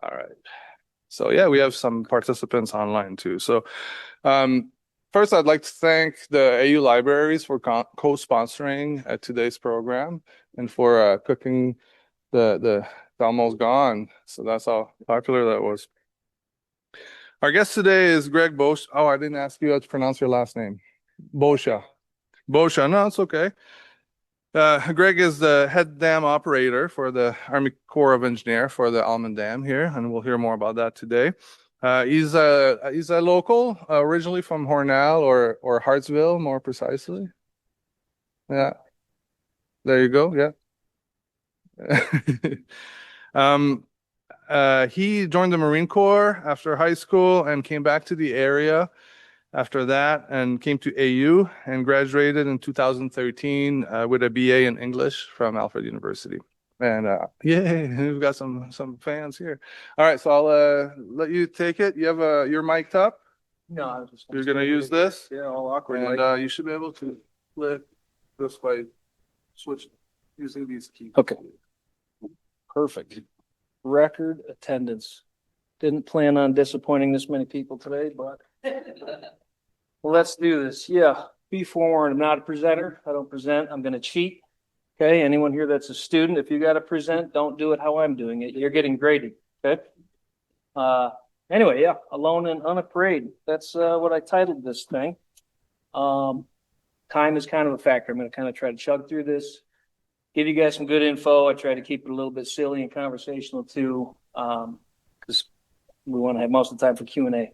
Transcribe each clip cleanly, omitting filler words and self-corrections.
All right. So yeah, we have some participants online too. So um, first, I'd like to thank the AU Libraries for co-sponsoring today's program and for cooking the almost gone. So that's how popular that was. Our guest today is Greg Bosch. Oh, I didn't ask you how to pronounce your last name. Boccia. Boccia. No, it's okay. Greg is the head dam operator for the Army Corps of Engineer for the Almond Dam here, and we'll hear more about that today. He's a local, originally from Hornell or Hartsville, more precisely. Yeah, there you go. Yeah. Um, he joined the Marine Corps after high school and came back to the area after that and came to AU and graduated in 2013 with a BA in English from Alfred University. And yay, we've got some fans here. All right, so I'll let you take it. You have your mic'd up. No, I was just You're gonna use this, yeah, all awkward. and Like, you should be able to flip this by switch using these keys. okay, perfect. Record attendance. Didn't plan on disappointing this many people today, but well, let's do this. Yeah, be forewarned. I'm not a presenter. I don't present. I'm going to cheat. Okay. Anyone here that's a student, if you got to present, don't do it how I'm doing it. You're getting graded. Okay. Uh, anyway, yeah, alone and unafraid. That's what I titled this thing. Time is kind of a factor. I'm going to kind of try to chug through this, give you guys some good info. I try to keep it a little bit silly and conversational too, because we want to have most of the time for Q&A.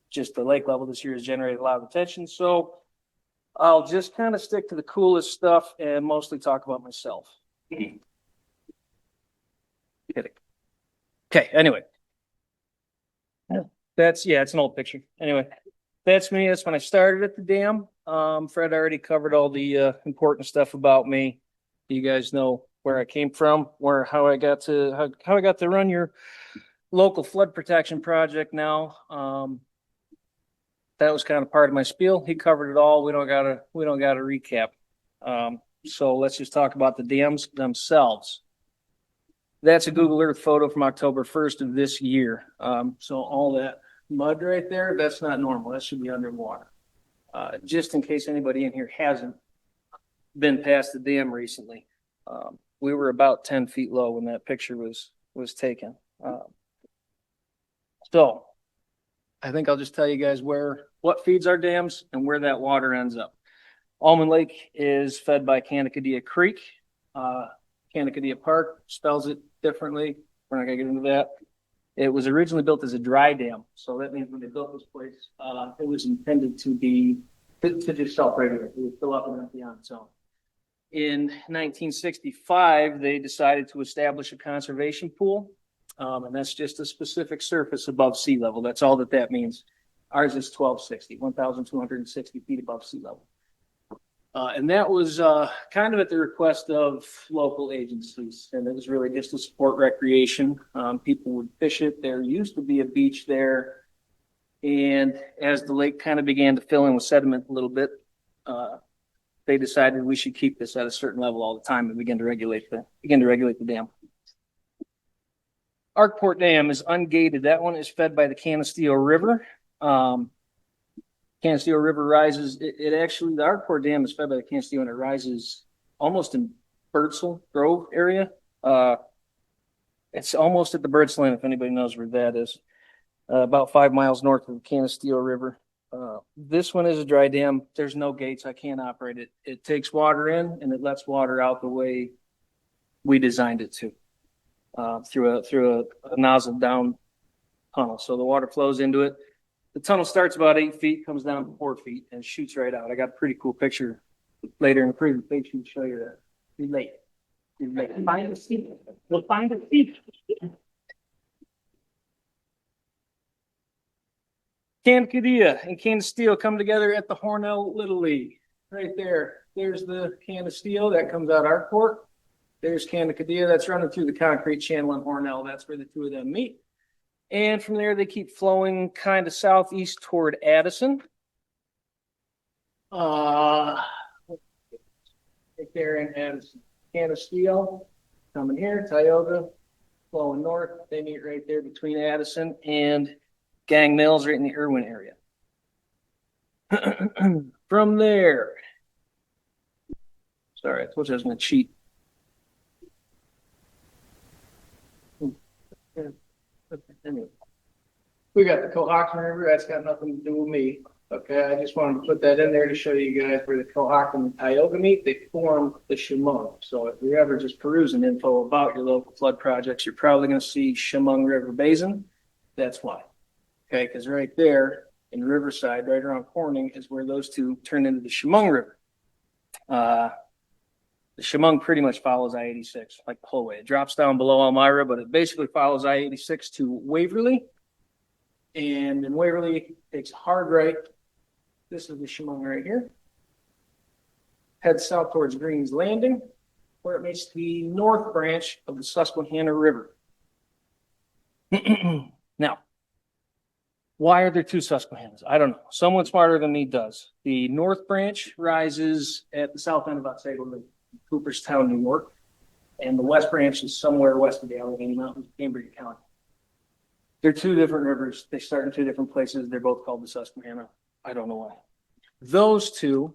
Just the lake level this year has generated a lot of attention, so I'll just kind of stick to the coolest stuff and mostly talk about myself. Kidding. Okay, anyway. It's an old picture. Anyway, that's me. That's when I started at the dam. Fred already covered all the important stuff about me. You guys know where I came from, how I got to run your local flood protection project now. That was kind of part of my spiel. He covered it all. We don't gotta recap. So let's just talk about the dams themselves. That's a Google Earth photo from October 1st of this year. So all that mud right there, that's not normal. That should be underwater. Just in case anybody in here hasn't been past the dam recently. We were about 10 feet low when that picture was taken. So I think I'll just tell you guys what feeds our dams and where that water ends up. Almond Lake is fed by Kanakadea Creek. Kanakadea Park spells it differently. We're not gonna get into that. It was originally built as a dry dam. So that means when they built this place, it was intended to just self-regulate. It would fill up and empty on its own. In 1965, they decided to establish a conservation pool. And that's just a specific surface above sea level. That's all that means. Ours is 1,260 feet above sea level. And that was kind of at the request of local agencies. And it was really just to support recreation. People would fish it. There used to be a beach there. And as the lake kind of began to fill in with sediment a little bit, they decided we should keep this at a certain level all the time and begin to regulate the dam. Arkport Dam is ungated. That one is fed by the Canisteo River. Canisteo River rises. The Arkport Dam is fed by the Canisteo and it rises almost in Birdsell Grove area. It's almost at the Birdsland, if anybody knows where that is. About 5 miles north of the Canisteo River. This one is a dry dam. There's no gates. I can't operate it. It takes water in and it lets water out the way we designed it to. Through a nozzle down tunnel. So the water flows into it. The tunnel starts about 8 feet, comes down to 4 feet, and shoots right out. I got a pretty cool picture later in the presentation to show you that. Relate. Find a seat. We'll find a seat. Canacadea and Canisteo come together at the Hornell Little League. Right there. There's the Canisteo that comes out Arkport. There's Kanakadea that's running through the concrete channel in Hornell. That's where the two of them meet. And from there, they keep flowing kind of southeast toward Addison. Right there in Addison. Canisteo coming here, Tioga, flowing north. They meet right there between Addison and Gang Mills, right in the Irwin area. From there, sorry, I told you I was going to cheat. Anyway, we got the Cohocton River. That's got nothing to do with me. Okay, I just wanted to put that in there to show you guys where the Cohocton and Tioga meet. They form the Chemung. So if you're ever just perusing info about your local flood projects, you're probably going to see Chemung River Basin. That's why. Okay, because right there in Riverside, right around Corning, is where those two turn into the Chemung River. The Chemung pretty much follows I-86, like the whole way. It drops down below Elmira, but it basically follows I-86 to Waverly. And in Waverly, it takes a hard right. This is the Chemung right here. Heads south towards Green's Landing, where it meets the north branch of the Susquehanna River. Now, why are there two Susquehannas? I don't know. Someone smarter than me does. The north branch rises at the south end of Otsego Lake, Cooperstown, New York, and the west branch is somewhere west of the Allegheny Mountains, Cambria County. They're two different rivers. They start in two different places. They're both called the Susquehanna. I don't know why. Those two,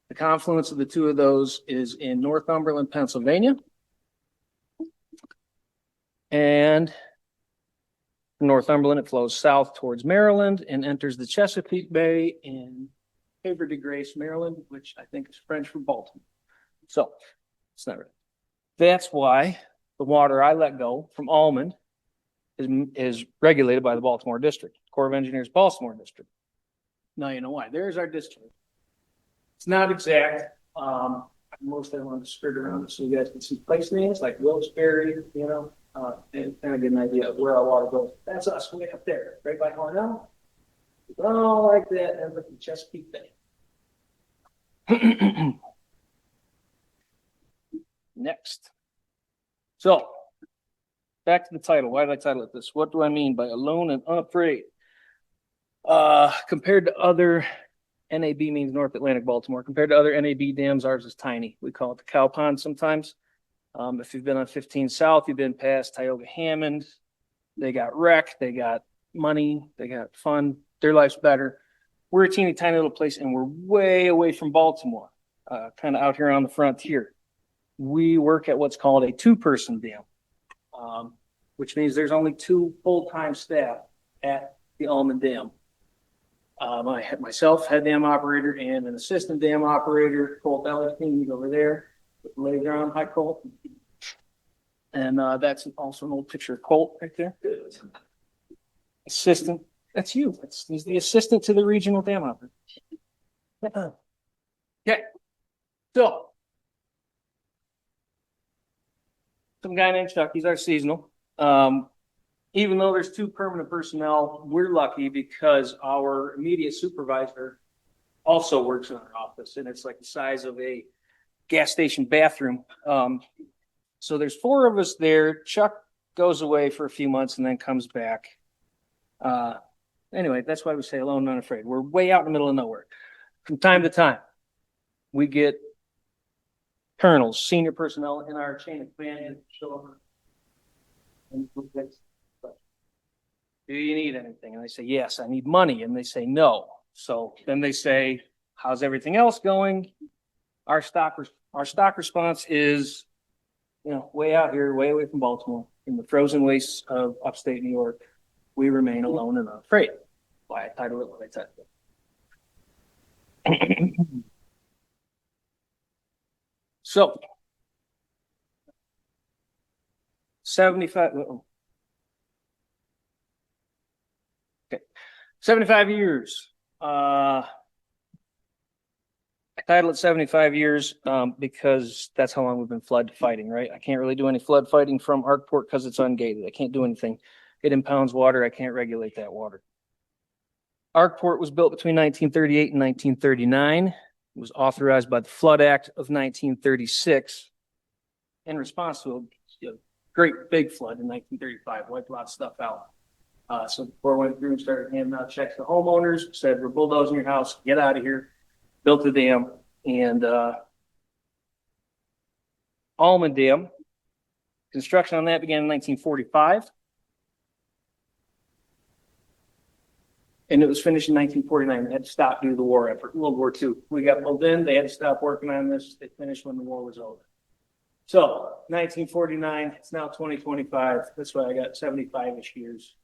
the confluence of the two of those is in Northumberland, Pennsylvania. And from Northumberland, it flows south towards Maryland and enters the Chesapeake Bay in Havre de Grace, Maryland, which I think is French for Baltimore. So it's not right. That's why the water I let go from Almond is regulated by the Baltimore District, Corps of Engineers, Baltimore District. Now you know why. There's our district. It's not exact. Most of them want to skirt around it so you guys can see place names like Wilkes-Barre, you know, and kind of get an idea of where our water goes. That's us way up there, right by Cornell. Oh, like that, and look at Chesapeake Bay. Next. So, back to the title. Why did I title it this? What do I mean by alone and unafraid? Compared to other, NAB means North Atlantic Baltimore. Compared to other NAB dams, ours is tiny. We call it the cow pond sometimes. If you've been on 15 South, you've been past Tioga Hammond. They got rec, they got money, they got fun. Their life's better. We're a teeny tiny little place and we're way away from Baltimore, kind of out here on the frontier. We work at what's called a two-person dam, which means there's only two full-time staff at the Almond Dam. I had myself, head dam operator, and an assistant dam operator, Colt Ellerstein, over there with the laser on. Hi, Colt. And that's also an old picture of Colt right there. Assistant. That's you. He's the assistant to the regional dam operator. Okay. So, some guy named Chuck, he's our seasonal. Even though there's two permanent personnel, we're lucky because our immediate supervisor also works in our office, and it's like the size of a gas station bathroom. So there's four of us there. Chuck goes away for a few months and then comes back. Anyway, that's why we say alone and unafraid. We're way out in the middle of nowhere. From time to time, we get colonels, senior personnel in our chain of command show up. And do you need anything? And I say, yes, I need money. And they say, no. So then they say, how's everything else going? Our stock response is, you know, way out here, way away from Baltimore, in the frozen wastes of upstate New York. We remain alone and unafraid. Why I titled it what I titled it. So, 75. Okay, 75 years. I titled it 75 years because that's how long we've been flood fighting, right? I can't really do any flood fighting from Arkport because it's ungated. I can't do anything. It impounds water. I can't regulate that water. Arkport was built between 1938 and 1939. It was authorized by the Flood Act of 1936 in response to a great big flood in 1935, wiped a lot of stuff out. So the Corps went through and started handing out checks to homeowners, said, we're bulldozing your house, get out of here, built the dam, and Almond Dam Construction on that began in 1945. And it was finished in 1949. They had to stop due to the war effort, World War II. We got pulled in. They had to stop working on this. They finished when the war was over. So 1949, it's now 2025. That's why I got 75-ish years.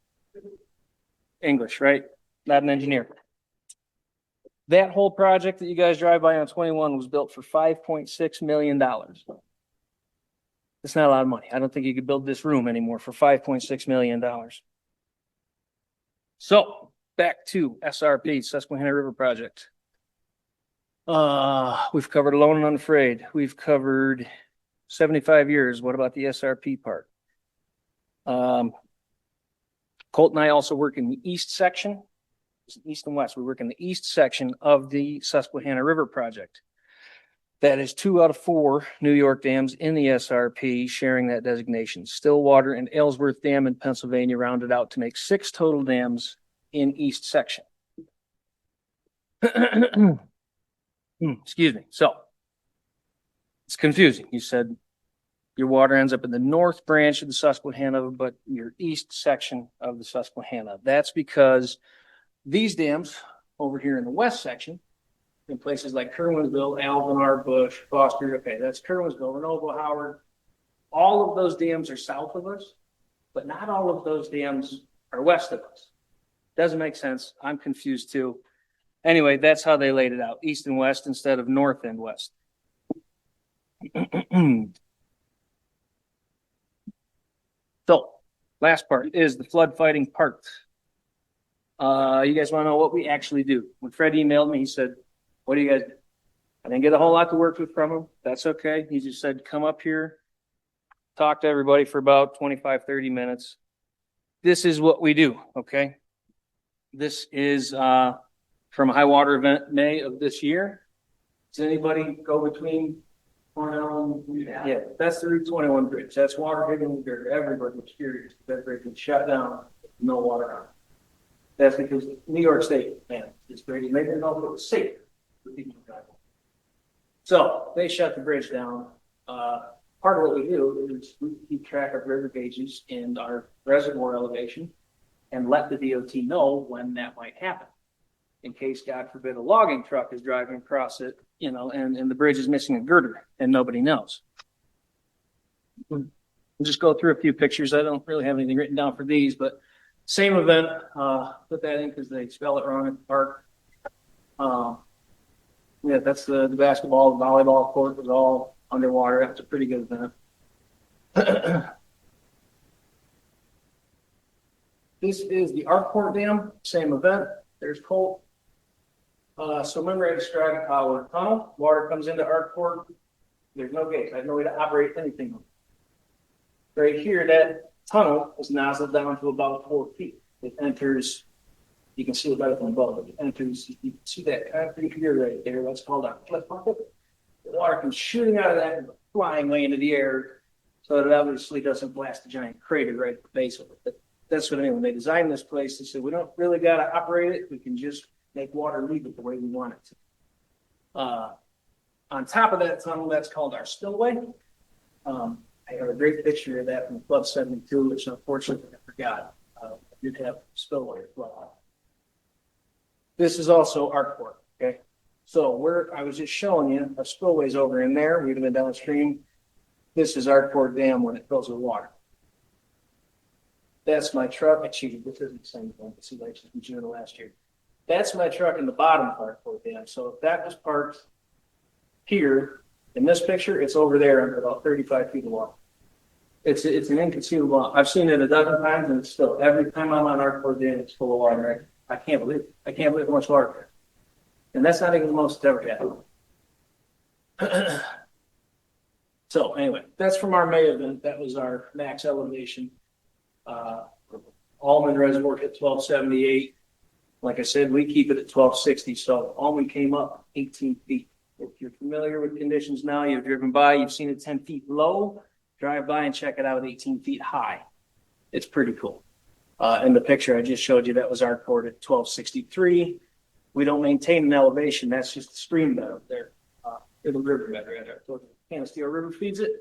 English, right? Not an engineer. That whole project that you guys drive by on 21 was built for $5.6 million. That's not a lot of money. I don't think you could build this room anymore for $5.6 million. So back to SRP, Susquehanna River Project. We've covered Alone and Unafraid. We've covered 75 years. What about the SRP part? Colt and I also work in the east section, east and west. We work in the east section of the Susquehanna River Project. That is 2 out of 4 New York dams in the SRP sharing that designation. Stillwater and Aylesworth Dam in Pennsylvania rounded out to make 6 total dams in east section. Excuse me. So it's confusing. You said your water ends up in the north branch of the Susquehanna, but your east section of the Susquehanna. That's because these dams over here in the west section, in places like Kerwinsville, Alvin, Bush, Foster, okay, that's Kerwinsville, Renovo, Howard. All of those dams are south of us, but not all of those dams are west of us. Doesn't make sense. I'm confused too. Anyway, that's how they laid it out, east and west instead of north and west. So, last part is the flood fighting part. You guys want to know what we actually do? When Fred emailed me, he said, what do you guys do? I didn't get a whole lot to work with from him. That's okay. He just said, come up here, talk to everybody for about 25, 30 minutes. This is what we do, okay? This is from a high water event May of this year. Does anybody go between Cornell and yeah, that's the Route 21 bridge. That's water hitting the dirt. Everybody was curious. That bridge was shut down, no water on it. That's because New York State, man, it's great. They didn't know if it was safe for people to drive. So they shut the bridge down. Part of what we do is we keep track of river gauges and our reservoir elevation and let the DOT know when that might happen. In case, God forbid, a logging truck is driving across it, you know, and the bridge is missing a girder and nobody knows. We'll just go through a few pictures. I don't really have anything written down for these, but same event, put that in because they spell it wrong at the park. Yeah, that's the basketball, the volleyball court was all underwater. That's a pretty good event. This is the Arkport Dam, same event. There's Colt. So remember I described how a tunnel, water comes into Arkport. There's no gates. I have no way to operate anything. Right here, that tunnel is nozzled down to about 4 feet. It enters, you can see it right from above. It enters, you can see that concrete here right there. That's called a cliff bucket. The water comes shooting out of that and flying way into the air so that it obviously doesn't blast a giant crater right at the base of it. But that's what I mean. When they designed this place, they said, we don't really got to operate it. We can just make water leave it the way we want it to. On top of that tunnel, that's called our spillway. I have a great picture of that from Club 72, which unfortunately I forgot. I did have spillway as well. This is also Arkport, okay? So I was just showing you, our spillway's over in there. We've been downstream. This is Arkport Dam when it fills with water. That's my truck. I cheated. This isn't the same thing. This is actually from June of last year. That's my truck in the bottom of Arkport Dam. So if that was parked here, in this picture, it's over there under about 35 feet of water. It's an inconceivable. I've seen it a dozen times, and it's still every time I'm on Arkport Dam, it's full of water. Right? I can't believe it. I can't believe how much water there. And that's not even the most it's ever had. So anyway, that's from our May event. That was our max elevation. Almond Reservoir hit 1278. Like I said, we keep it at 1260. So Almond came up 18 feet. If you're familiar with conditions now, you've driven by, you've seen it 10 feet low, drive by and check it out at 18 feet high. It's pretty cool. And the picture I just showed you, that was Arkport at 1263. We don't maintain an elevation. That's just the stream bed up there. The river bed right there. So the Canasteel River feeds it.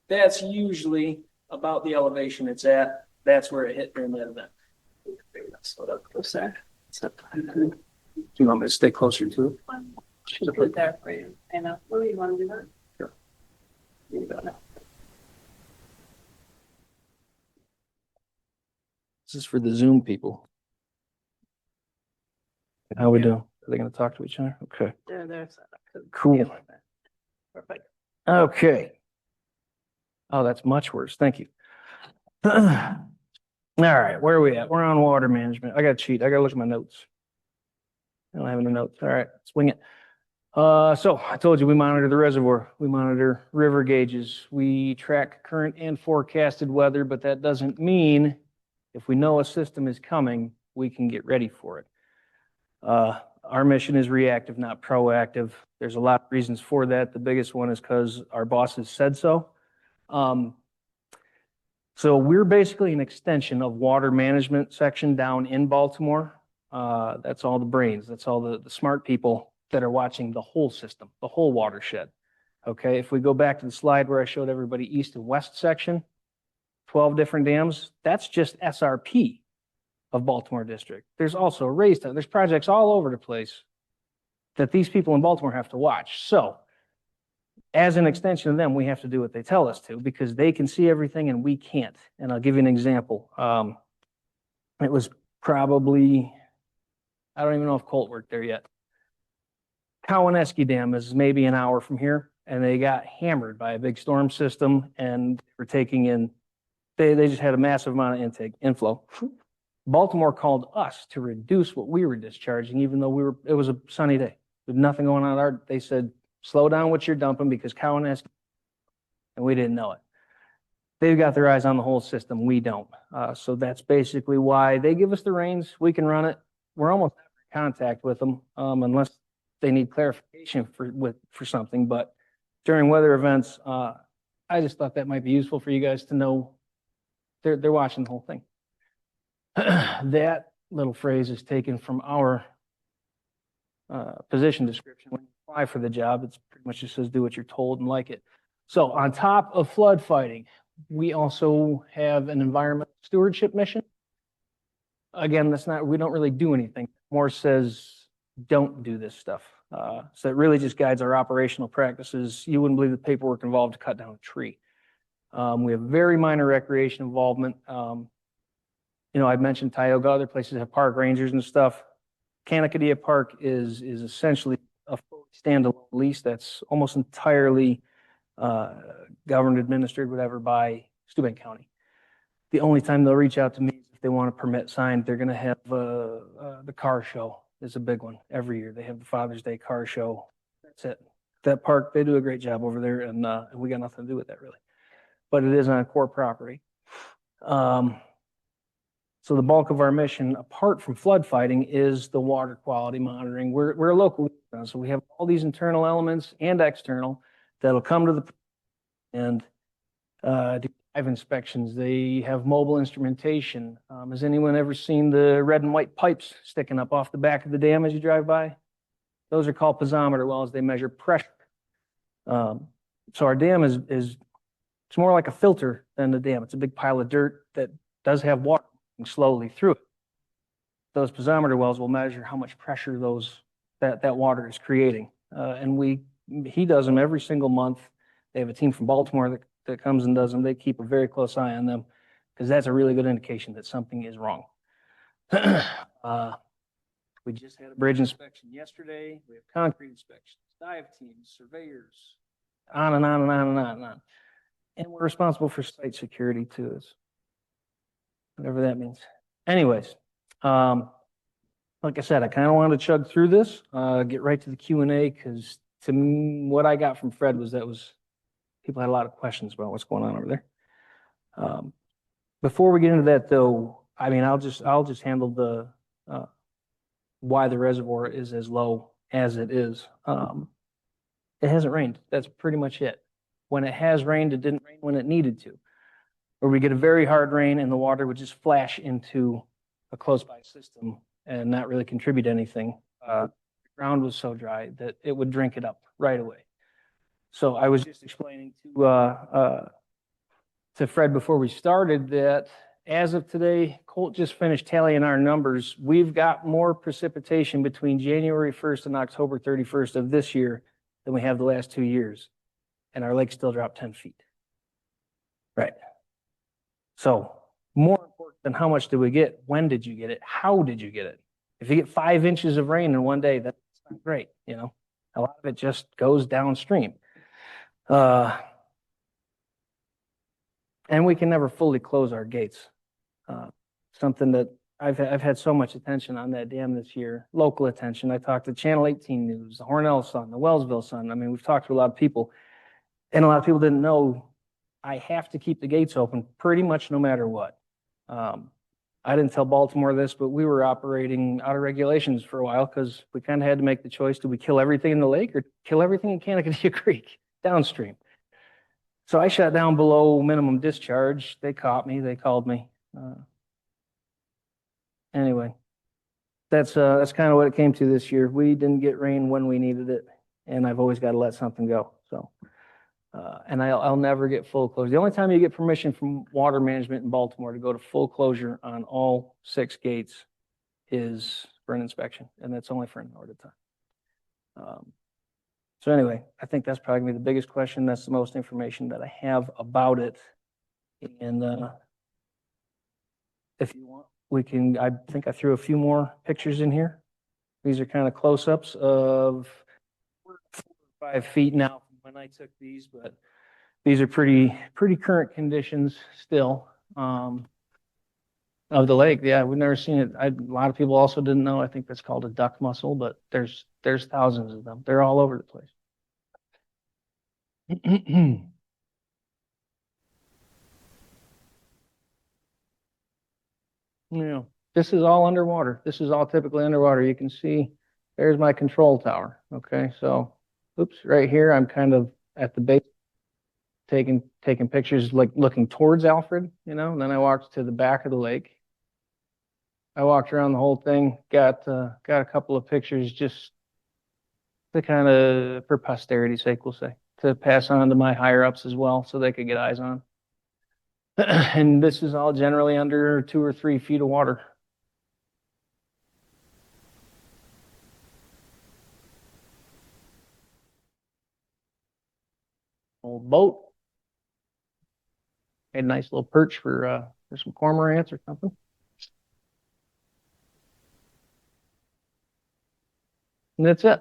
That's usually about the elevation it's at. That's where it hit during that event. So that's closer. Do you want me to stay closer to it? Should put there for you. I know. What do you want to do that? Sure. You go now. This is for the Zoom people. How we doing? Are they going to talk to each other? Okay. There's Cool. Perfect. Okay. Oh, that's much worse. Thank you. All right, where are we at? We're on water management. I got to cheat. I got to look at my notes. I don't have any notes. All right, swing it. So I told you we monitor the reservoir. We monitor river gauges. We track current and forecasted weather, but that doesn't mean if we know a system is coming, we can get ready for it. Our mission is reactive, not proactive. There's a lot of reasons for that. The biggest one is because our bosses said so. So we're basically an extension of water management section down in Baltimore. That's all the brains. That's all the smart people that are watching the whole system, the whole watershed. Okay, if we go back to the slide where I showed everybody east and west section, 12 different dams, that's just SRP of Baltimore District. There's also raised, there's projects all over the place that these people in Baltimore have to watch. So as an extension of them, we have to do what they tell us to because they can see everything and we can't. And I'll give you an example. It was probably, I don't even know if Colt worked there yet. Cowanesque Dam is maybe an hour from here, and they got hammered by a big storm system, and we're taking in, they just had a massive amount of inflow. Baltimore called us to reduce what we were discharging, even though it was a sunny day. There's nothing going on. They said, slow down what you're dumping because Cowanesque, and we didn't know it. They've got their eyes on the whole system. We don't. So that's basically why they give us the reins. We can run it. We're almost in contact with them unless they need clarification for something. But during weather events, I just thought that might be useful for you guys to know they're watching the whole thing. That little phrase is taken from our position description. When you apply for the job, it's pretty much just says do what you're told and like it. So on top of flood fighting, we also have an environmental stewardship mission. Again, we don't really do anything. More says don't do this stuff. So it really just guides our operational practices. You wouldn't believe the paperwork involved to cut down a tree. We have very minor recreation involvement. I mentioned Tioga, other places have park rangers and stuff. Canacadea Park is essentially a fully standalone lease that's almost entirely governed, administered, whatever, by Steuben County. The only time they'll reach out to me is if they want a permit signed. They're going to have the car show is a big one every year. They have the Father's Day car show. That's it. That park, they do a great job over there, and we got nothing to do with that really. But it is on core property. So the bulk of our mission, apart from flood fighting, is the water quality monitoring. We're a local, so we have all these internal elements and external that'll come to the and do dive inspections. They have mobile instrumentation. Has anyone ever seen the red and white pipes sticking up off the back of the dam as you drive by? Those are called piezometer wells. They measure pressure. So our dam is it's more like a filter than the dam. It's a big pile of dirt that does have water slowly through it. Those piezometer wells will measure how much pressure that water is creating. And he does them every single month. They have a team from Baltimore that comes and does them. They keep a very close eye on them because that's a really good indication that something is wrong. We just had a bridge inspection yesterday. We have concrete inspections, dive teams, surveyors, on and on and on and on and on. And we're responsible for site security too, whatever that means. Anyways, like I said, I kind of wanted to chug through this, get right to the Q&A because to me, what I got from Fred was people had a lot of questions about what's going on over there. Before we get into that though, I mean, I'll just handle the why the reservoir is as low as it is. It hasn't rained. That's pretty much it. When it has rained, it didn't rain when it needed to. Or we get a very hard rain and the water would just flash into a close by system and not really contribute anything. The ground was so dry that it would drink it up right away. So I was just explaining to to Fred before we started that as of today, Colt just finished tallying our numbers. We've got more precipitation between January 1st and October 31st of this year than we have the last 2 years. And our lake still dropped 10 feet. Right. So more important than how much did we get, when did you get it? How did you get it? If you get 5 inches of rain in one day, that's not great. You know, a lot of it just goes downstream. And we can never fully close our gates. Something that I've had so much attention on that dam this year, local attention. I talked to Channel 18 News, the Hornell Sun, the Wellsville Sun. I mean, we've talked to a lot of people, and a lot of people didn't know I have to keep the gates open pretty much no matter what. I didn't tell Baltimore this, but we were operating out of regulations for a while because we kind of had to make the choice: do we kill everything in the lake or kill everything in Canacadea Creek downstream? So I shut down below minimum discharge. They caught me. They called me. Anyway, that's kind of what it came to this year. We didn't get rain when we needed it, and I've always got to let something go. So, and I'll never get full closure. The only time you get permission from water management in Baltimore to go to full closure on all 6 gates is for an inspection, and that's only for an hour at a time. So anyway, I think that's probably gonna be the biggest question. That's the most information that I have about it. And if you want, we can, I think I threw a few more pictures in here. These are kind of close-ups of 4 or 5 feet now from when I took these, but these are pretty current conditions still of the lake. Yeah, we've never seen it. A lot of people also didn't know. I think that's called a duck mussel, but there's thousands of them. They're all over the place. Yeah, this is all underwater. This is all typically underwater. You can see there's my control tower. Okay, so oops, right here I'm kind of at the base taking pictures, like looking towards Alfred, you know, and then I walked to the back of the lake. I walked around the whole thing, got a couple of pictures just to kind of, for posterity's sake, we'll say, to pass on to my higher ups as well so they could get eyes on. And this is all generally under 2 or 3 feet of water. Old boat. Made a nice little perch for some cormorants or something. And that's it.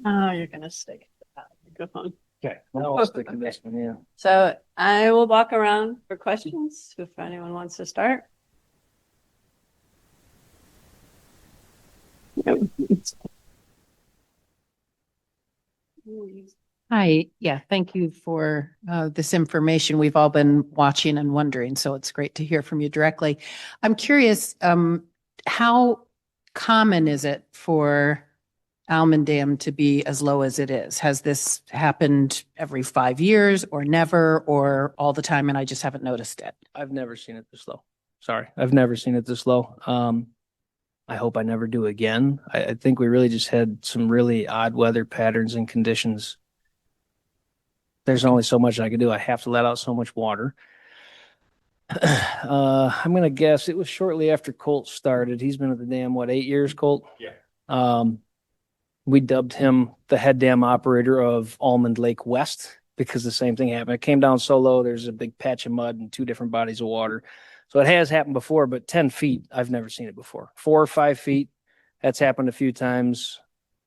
Oh, you're gonna stick that microphone. Okay, now I'll stick to this one, yeah. So I will walk around for questions if anyone wants to start. Hi, yeah, thank you for this information. We've all been watching and wondering, so it's great to hear from you directly. I'm curious, how common is it for Almond Dam to be as low as it is? Has this happened every 5 years or never or all the time and I just haven't noticed it? I've never seen it this low. Sorry, I've never seen it this low. I hope I never do again. I think we really just had some really odd weather patterns and conditions. There's only so much I can do. I have to let out so much water. I'm going to guess it was shortly after Colt started. He's been at the dam, what, 8 years, Colt? Yeah. We dubbed him the head dam operator of Almond Lake West because the same thing happened. It came down so low, there's a big patch of mud and 2 different bodies of water. So it has happened before, but 10 feet, I've never seen it before. 4 or 5 feet, that's happened a few times.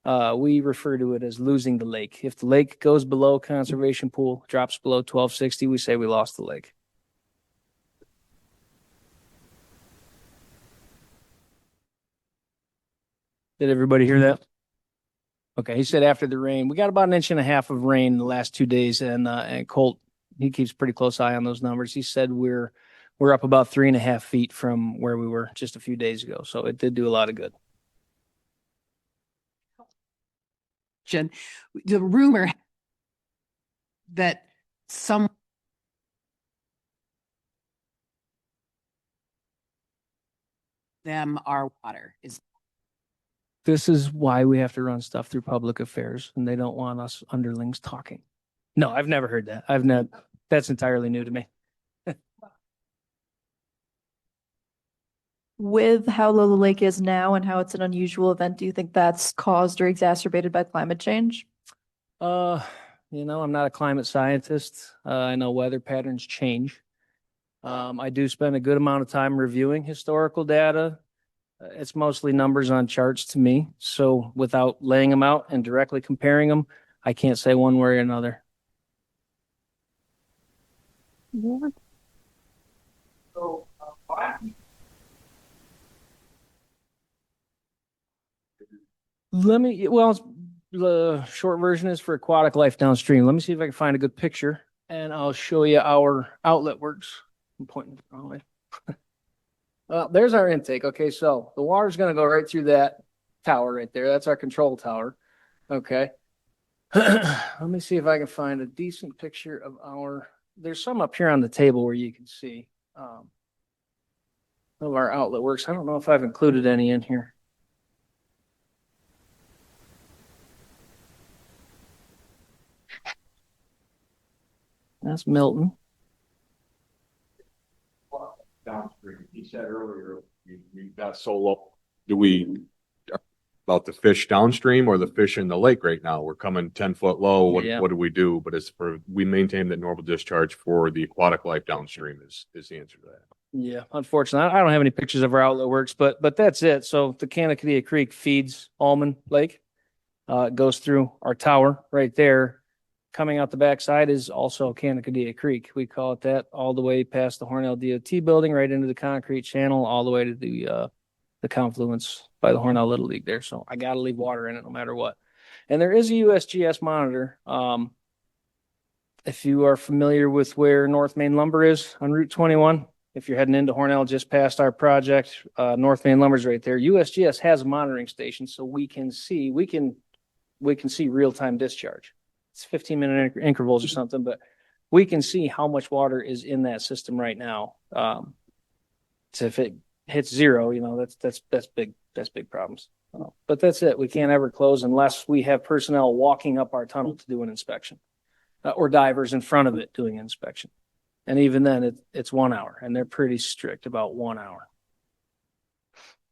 We refer to it as losing the lake. If the lake goes below conservation pool, drops below 1260, we say we lost the lake. Did everybody hear that? Okay, he said after the rain, we got about 1.5 inches of rain in the last 2 days, and Colt, he keeps pretty close eye on those numbers. He said we're up about 3.5 feet from where we were just a few days ago, so it did do a lot of good. Jen, the rumor that some them our water? This is why we have to run stuff through public affairs, and they don't want us underlings talking. No, I've never heard that. That's entirely new to me. With how low the lake is now and how it's an unusual event, do you think that's caused or exacerbated by climate change? I'm not a climate scientist. I know weather patterns change. I do spend a good amount of time reviewing historical data. It's mostly numbers on charts to me. So without laying them out and directly comparing them, I can't say one way or another. The short version is for aquatic life downstream. Let me see if I can find a good picture and I'll show you our outlet works. I'm pointing the wrong way. There's our intake. Okay, so the water's going to go right through that tower right there. That's our control tower. Okay. Let me see if I can find a decent picture of there's some up here on the table where you can see of our outlet works. I don't know if I've included any in here. That's Milton. Downstream. He said earlier, we got so low. Do we about the fish downstream or the fish in the lake right now? We're coming 10 foot low. What do we do? But we maintain that normal discharge for the aquatic life downstream is the answer to that. Yeah, unfortunately, I don't have any pictures of our outlet works, but that's it. So the Kanakadea Creek feeds Almond Lake. It goes through our tower right there. Coming out the backside is also Kanakadea Creek. We call it that, all the way past the Hornell DOT building, right into the concrete channel, all the way to the confluence by the Hornell Little League there. So I got to leave water in it no matter what. And there is a USGS monitor. If you are familiar with where North Main Lumber is on Route 21, if you're heading into Hornell just past our project, North Main Lumber's right there. USGS has a monitoring station, so we can see real-time discharge. It's 15-minute intervals or something, but we can see how much water is in that system right now. So if it hits zero, that's big problems. But that's it. We can't ever close unless we have personnel walking up our tunnel to do an inspection, or divers in front of it doing an inspection. And even then, it's 1 hour, and they're pretty strict about 1 hour.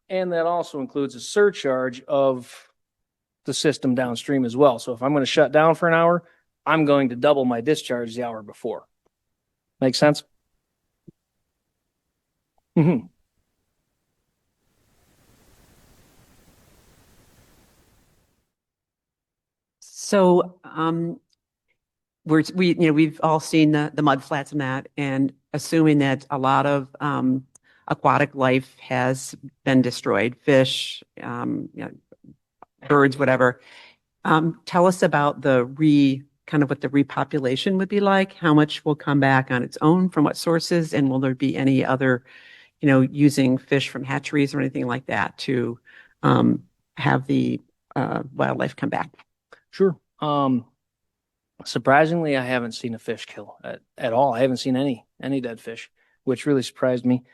And that also includes a surcharge of the system downstream as well. So if I'm going to shut down for an hour, I'm going to double my discharge the hour before. Make sense? Mm-hmm. So we've all seen the mud flats and that, and assuming that a lot of aquatic life has been destroyed, fish, birds, whatever. Tell us about kind of what the repopulation would be like. How much will come back on its own from what sources, and will there be any other, using fish from hatcheries or anything like that to have the wildlife come back? Sure. Surprisingly, I haven't seen a fish kill at all. I haven't seen any dead fish, which really surprised me.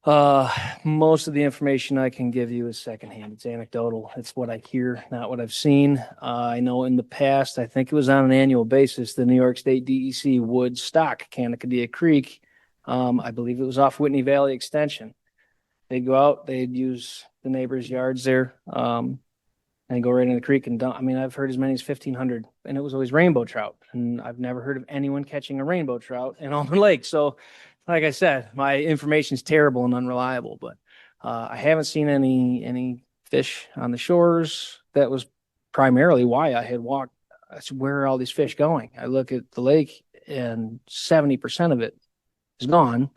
Most of the information I can give you is secondhand. It's anecdotal. It's what I hear, not what I've seen. I know in the past, I think it was on an annual basis, the New York State DEC would stock Kanakadea Creek. I believe it was off Whitney Valley Extension. They'd go out, they'd use the neighbors' yards there, and go right in the creek and dump. I mean, I've heard as many as 1,500, and it was always rainbow trout. And I've never heard of anyone catching a rainbow trout in Almond Lake. So, like I said, my information is terrible and unreliable, but I haven't seen any fish on the shores. That was primarily why I had walked. I said, where are all these fish going? I look at the lake and 70% of it is gone.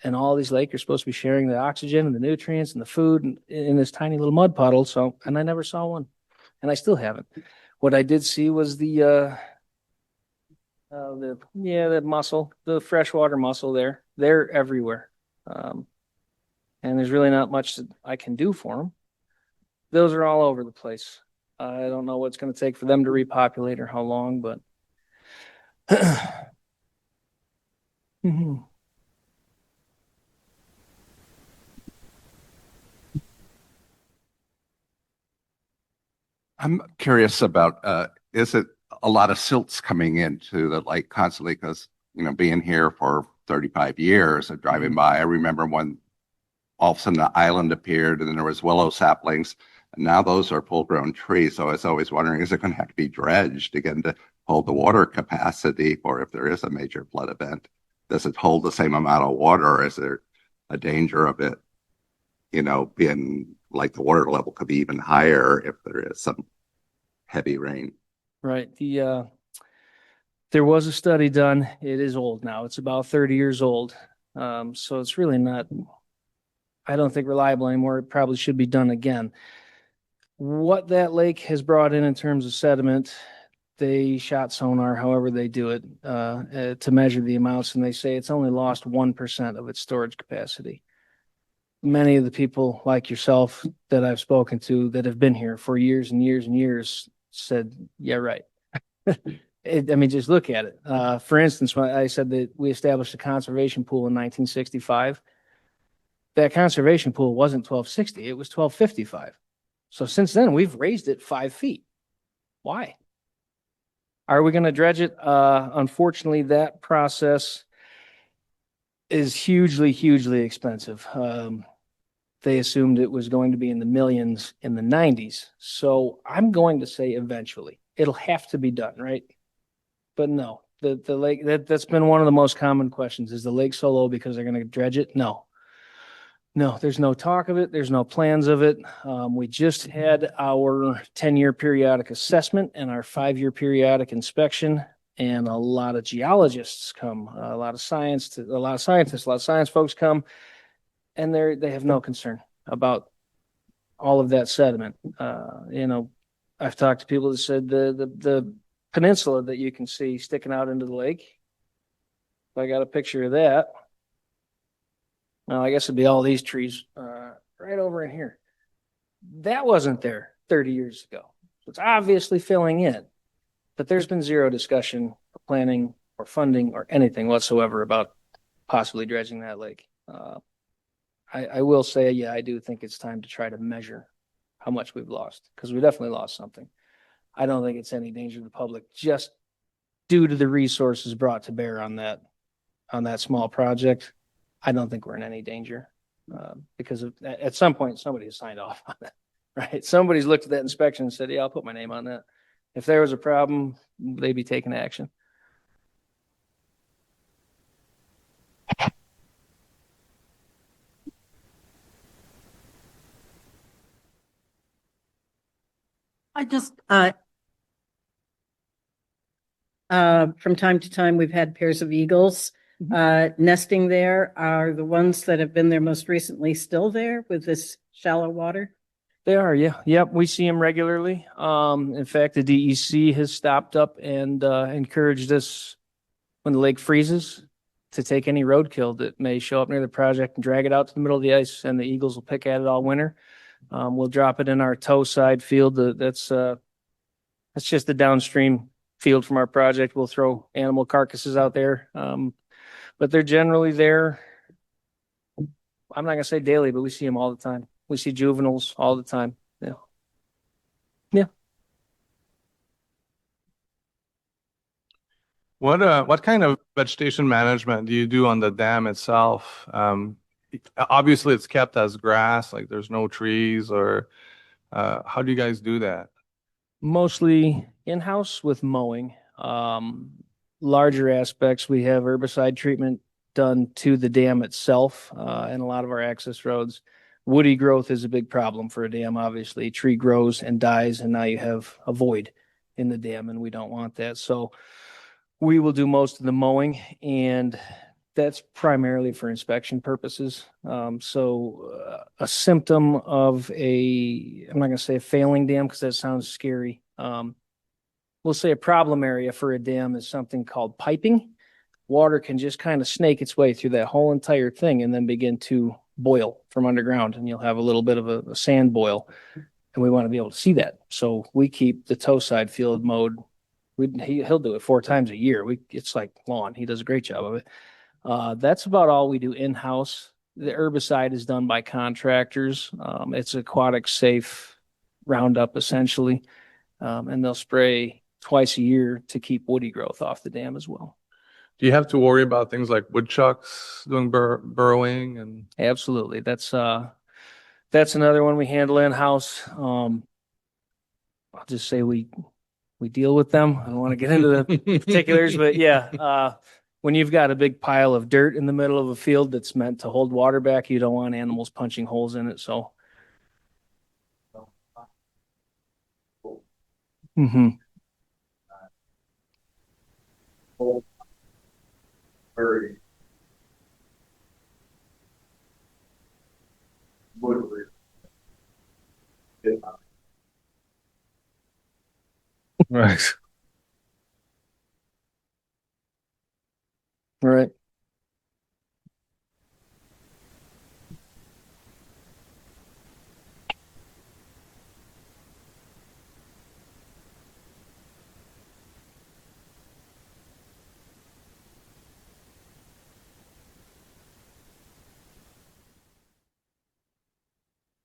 And all these lakes are supposed to be sharing the oxygen and the nutrients and the food in this tiny little mud puddle. So, and I never saw one, and I still haven't. What I did see was the mussel, the freshwater mussel there. They're everywhere. And there's really not much that I can do for them. Those are all over the place. I don't know what it's going to take for them to repopulate or how long, but I'm curious about, is it a lot of silts coming into the lake constantly? Because, being here for 35 years and driving by, I remember when all of a sudden the island appeared and then there was willow saplings. And now those are full grown trees. So I was always wondering, is it going to have to be dredged again to hold the water capacity for if there is a major flood event? Does it hold the same amount of water, or is there a danger of it, being like the water level could be even higher if there is some heavy rain? Right. There was a study done. It is old now. It's about 30 years old. So it's really not, I don't think, reliable anymore. It probably should be done again. What that lake has brought in terms of sediment, they shot sonar, however they do it, to measure the amounts, and they say it's only lost 1% of its storage capacity. Many of the people like yourself that I've spoken to that have been here for years and years and years said, yeah, right. Just look at it. For instance, when I said that we established a conservation pool in 1965, that conservation pool wasn't 1260, it was 1255. So since then, we've raised it 5 feet. Why? Are we going to dredge it? Unfortunately, that process is hugely, hugely expensive. They assumed it was going to be in the millions in the 90s. So I'm going to say eventually it'll have to be done, right? But no, the lake, that's been one of the most common questions. Is the lake so low because they're going to dredge it? No, there's no talk of it. There's no plans of it. We just had our 10-year periodic assessment and our 5-year periodic inspection, and a lot of geologists come, a lot of scientists, a lot of science folks come, and they have no concern about all of that sediment. I've talked to people that said the peninsula that you can see sticking out into the lake. I got a picture of that. Well, I guess it'd be all these trees right over in here. That wasn't there 30 years ago. So it's obviously filling in. But there's been zero discussion or planning or funding or anything whatsoever about possibly dredging that lake. I will say, yeah, I do think it's time to try to measure how much we've lost, because we definitely lost something. I don't think it's any danger to the public just due to the resources brought to bear on that small project. I don't think we're in any danger because at some point somebody has signed off on that, right? Somebody's looked at that inspection and said, yeah, I'll put my name on that. If there was a problem, they'd be taking action. I just, from time to time, we've had pairs of eagles nesting there. Are the ones that have been there most recently still there with this shallow water? They are, yeah. Yep, we see them regularly. In fact, the DEC has stopped up and encouraged us when the lake freezes to take any roadkill that may show up near the project and drag it out to the middle of the ice, and the eagles will pick at it all winter. We'll drop it in our tow side field. That's just the downstream field from our project. We'll throw animal carcasses out there. But they're generally there. I'm not going to say daily, but we see them all the time. We see juveniles all the time. Yeah. Yeah. What kind of vegetation management do you do on the dam itself? Obviously it's kept as grass, like there's no trees, or how do you guys do that? Mostly in-house with mowing. Larger aspects, we have herbicide treatment done to the dam itself and a lot of our access roads. Woody growth is a big problem for a dam, obviously. Tree grows and dies, and now you have a void in the dam, and we don't want that. So we will do most of the mowing, and that's primarily for inspection purposes. A symptom of I'm not going to say a failing dam because that sounds scary. We'll say a problem area for a dam is something called piping. Water can just kind of snake its way through that whole entire thing and then begin to boil from underground, and you'll have a little bit of a sand boil, and we want to be able to see that. So we keep the tow side field mowed. He'll do it 4 times a year. It's like lawn. He does a great job of it. That's about all we do in-house. The herbicide is done by contractors. It's aquatic safe Roundup, essentially. And they'll spray twice a year to keep woody growth off the dam as well. Do you have to worry about things like woodchucks doing burrowing and? Absolutely. That's another one we handle in-house. I'll just say we deal with them. I don't want to get into the particulars, but yeah, when you've got a big pile of dirt in the middle of a field that's meant to hold water back, you don't want animals punching holes in it. So, mm-hmm. Right. Right.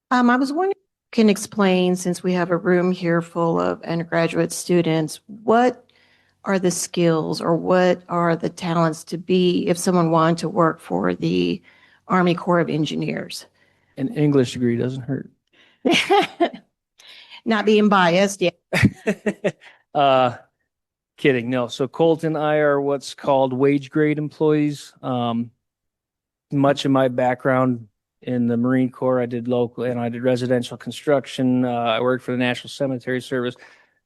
I was wondering if you can explain, since we have a room here full of undergraduate students, what are the skills or what are the talents to be if someone wanted to work for the Army Corps of Engineers? An English degree doesn't hurt. Not being biased, yeah. Kidding. No. So Colt and I are what's called wage grade employees. Much of my background in the Marine Corps, I did local and I did residential construction. I worked for the National Cemetery Service.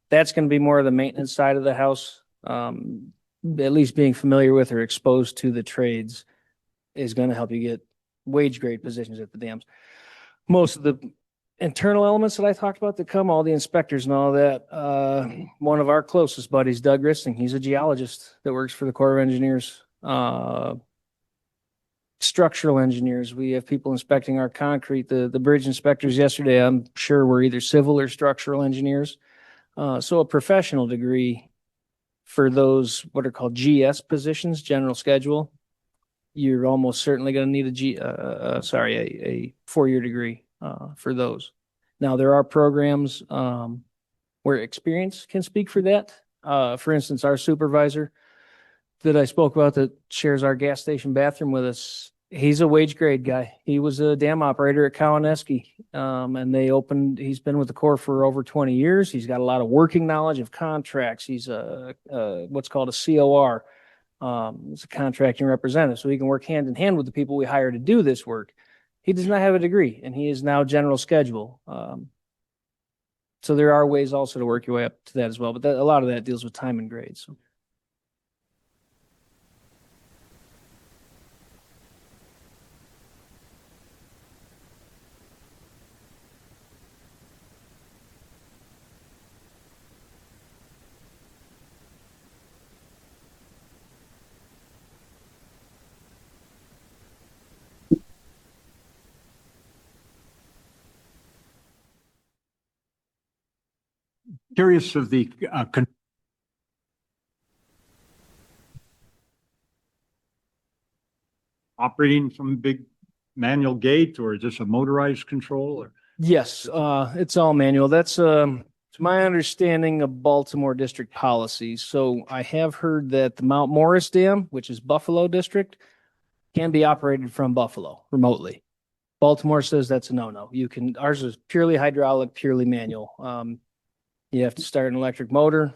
That's going to be more of the maintenance side of the house. At least being familiar with or exposed to the trades is going to help you get wage grade positions at the dams. Most of the internal elements that I talked about that come, all the inspectors and all that. One of our closest buddies, Doug Risting, he's a geologist that works for the Corps of Engineers. Structural engineers. We have people inspecting our concrete. The bridge inspectors yesterday, I'm sure, were either civil or structural engineers. So a professional degree for those what are called GS positions, general schedule, you're almost certainly going to need a 4-year degree for those. Now there are programs where experience can speak for that. For instance, our supervisor that I spoke about that shares our gas station bathroom with us, he's a wage grade guy. He was a dam operator at Cowanesque, and he's been with the Corps for over 20 years. He's got a lot of working knowledge of contracts. He's what's called a COR. It's a contracting representative, so he can work hand in hand with the people we hire to do this work. He does not have a degree, and he is now general schedule. So there are ways also to work your way up to that as well, but a lot of that deals with time and grades. So. Curious of the operating from a big manual gate, or is this a motorized control? Or? Yes, it's all manual. That's to my understanding of Baltimore district policy. So I have heard that the Mount Morris Dam, which is Buffalo district, can be operated from Buffalo remotely. Baltimore says that's a no-no. Ours is purely hydraulic, purely manual. You have to start an electric motor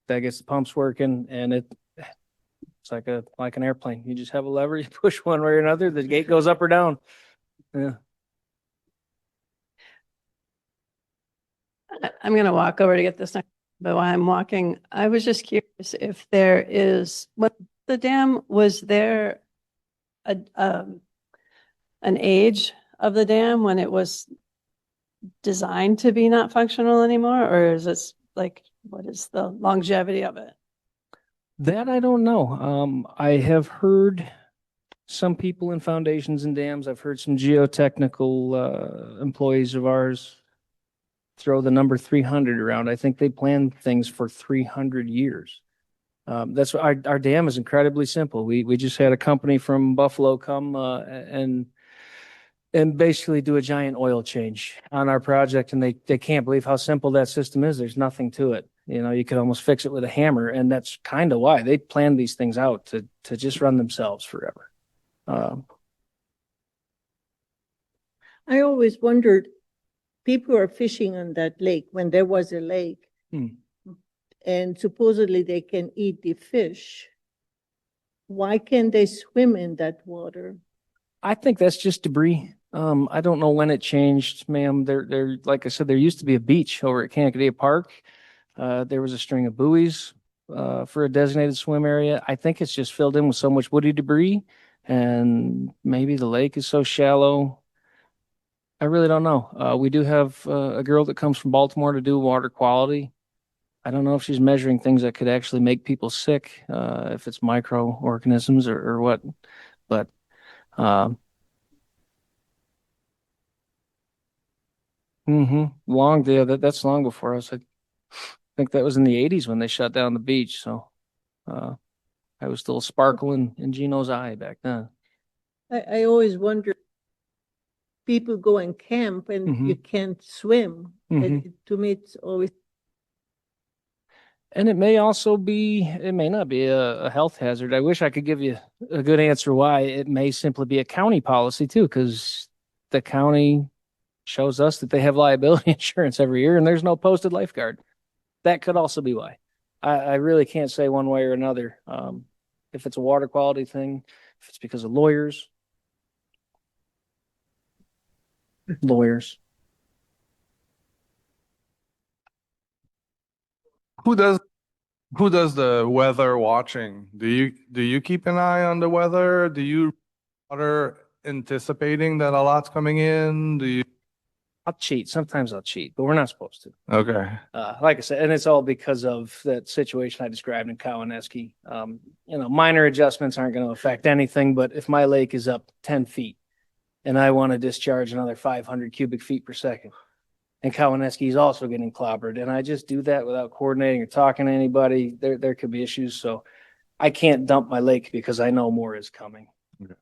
that gets the pumps working, and it's like an airplane. You just have a lever, you push one way or another, the gate goes up or down. Yeah. I'm going to walk over to get this next, but while I'm walking, I was just curious if what the dam, was there an age of the dam when it was designed to be not functional anymore, or is this what is the longevity of it? That I don't know. I have heard some people in foundations and dams. I've heard some geotechnical employees of ours throw the number 300 around. I think they plan things for 300 years. That's what our dam is incredibly simple. We just had a company from Buffalo come and and basically do a giant oil change on our project. And they can't believe how simple that system is. There's nothing to it. You could almost fix it with a hammer. And that's kind of why they planned these things out to just run themselves forever. I always wondered, people are fishing on that lake when there was a lake. And supposedly they can eat the fish. Why can't they swim in that water? I think that's just debris. I don't know when it changed, ma'am. There, like I said, there used to be a beach over at Canacadea Park. There was a string of buoys for a designated swim area. I think it's just filled in with so much woody debris, and maybe the lake is so shallow. I really don't know. We do have a girl that comes from Baltimore to do water quality. I don't know if she's measuring things that could actually make people sick, if it's microorganisms or what, but long, yeah, that's long before us. I think that was in the 80s when they shut down the beach. So I was still sparkling in Gino's eye back then. I always wonder, people go and camp and you can't swim. To me, it's always. And it may also be, it may not be a health hazard. I wish I could give you a good answer why. It may simply be a county policy too, because the county shows us that they have liability insurance every year and there's no posted lifeguard. That could also be why. I really can't say one way or another. If it's a water quality thing, if it's because of lawyers. Who does the weather watching? Do you keep an eye on the weather? Do you water anticipating that a lot's coming in? Do you? I'll cheat. Sometimes I'll cheat, but we're not supposed to. Okay. Like I said, and it's all because of that situation I described in Cowanesque. Minor adjustments aren't going to affect anything, but if my lake is up 10 feet and I want to discharge another 500 cubic feet per second, and Cowanesque is also getting clobbered, and I just do that without coordinating or talking to anybody, there could be issues. So I can't dump my lake because I know more is coming. Okay.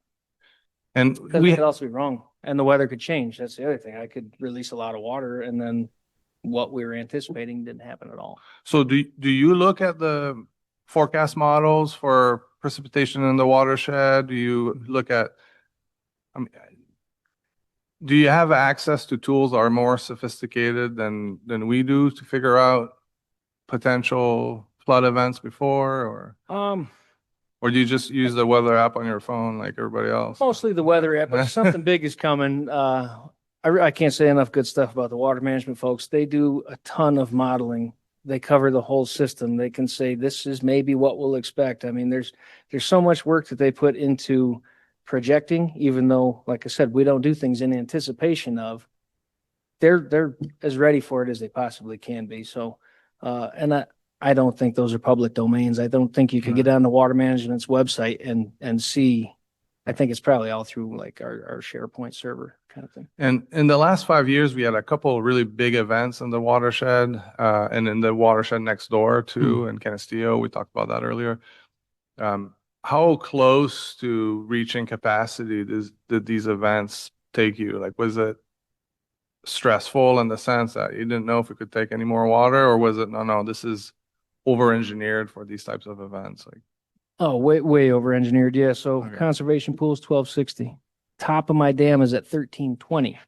And we could also be wrong, and the weather could change. That's the other thing. I could release a lot of water, and then what we were anticipating didn't happen at all. So do you look at the forecast models for precipitation in the watershed? Do you look at, do you have access to tools that are more sophisticated than we do to figure out potential flood events before, or do you just use the weather app on your phone like everybody else? Mostly the weather app, but something big is coming. I can't say enough good stuff about the water management folks. They do a ton of modeling. They cover the whole system. They can say this is maybe what we'll expect. I mean, there's so much work that they put into projecting, even though, like I said, we don't do things in anticipation of. They're as ready for it as they possibly can be. So, and I don't think those are public domains. I don't think you could get on the water management's website and see. I think it's probably all through like our SharePoint server kind of thing. And in the last 5 years, we had a couple of really big events in the watershed, and in the watershed next door too, in Canastillo. We talked about that earlier. How close to reaching capacity did these events take you? Like, was it stressful in the sense that you didn't know if we could take any more water, or was it, no, this is over-engineered for these types of events? Like, oh, way over-engineered. Yeah. So Okay. conservation pool is 1260. Top of my dam is at 1320.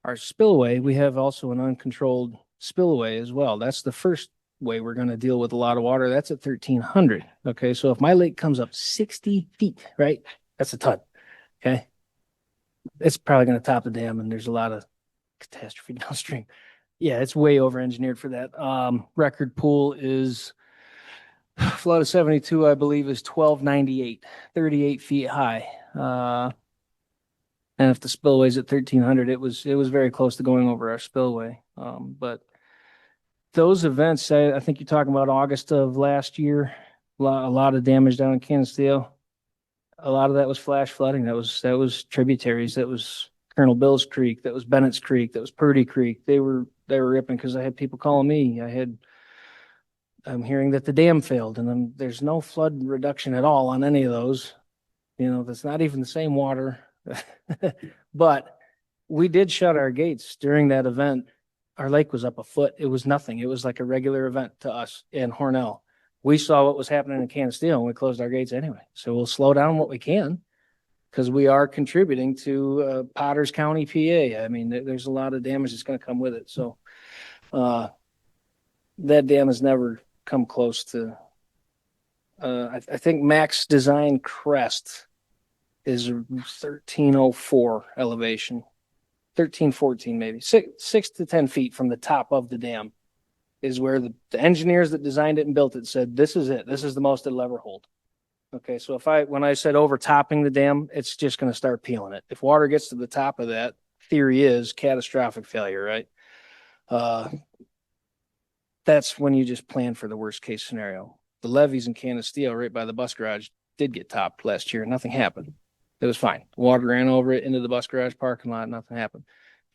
Our spillway, we have also an uncontrolled spillway as well. That's the first way we're going to deal with a lot of water. That's at 1300. Okay. So if my lake comes up 60 feet, right? That's a ton. Okay. It's probably going to top the dam, and there's a lot of catastrophe downstream. Yeah, it's way over-engineered for that. Record pool is flood of 72, I believe, is 1298, 38 feet high. And if the spillway is at 1300, it was very close to going over our spillway. But those events, I think you're talking about August of last year, a lot of damage down in Canastillo. A lot of that was flash flooding. That was tributaries. That was Colonel Bill's Creek. That was Bennett's Creek. That was Purdy Creek. They were ripping because I had people calling me. I'm hearing that the dam failed, and then there's no flood reduction at all on any of those. That's not even the same water. But we did shut our gates during that event. Our lake was up a foot. It was nothing. It was like a regular event to us in Hornell. We saw what was happening in Canasteel and we closed our gates anyway. So we'll slow down what we can because we are contributing to Potters County, PA. I mean, there's a lot of damage that's going to come with it. So that dam has never come close to. I think max design crest is 1304 elevation. 13, 14, maybe 6 to 10 feet from the top of the dam is where the engineers that designed it and built it said, this is it. This is the most it'll ever hold. Okay. So when I said overtopping the dam, it's just going to start peeling it. If water gets to the top of that, theory is catastrophic failure, right? That's when you just plan for the worst case scenario. The levees in Canasteel right by the bus garage did get topped last year. Nothing happened. It was fine. Water ran over it into the bus garage parking lot. Nothing happened.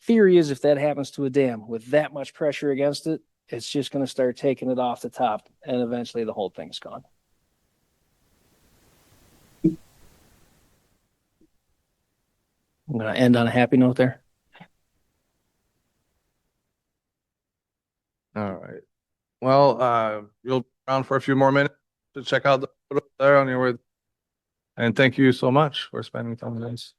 Theory is if that happens to a dam with that much pressure against it, it's just going to start taking it off the top and eventually the whole thing's gone. I'm going to end on a happy note there. All right. Well, you'll be around for a few more minutes to check out the photo there on your way. And thank you so much for spending time with us.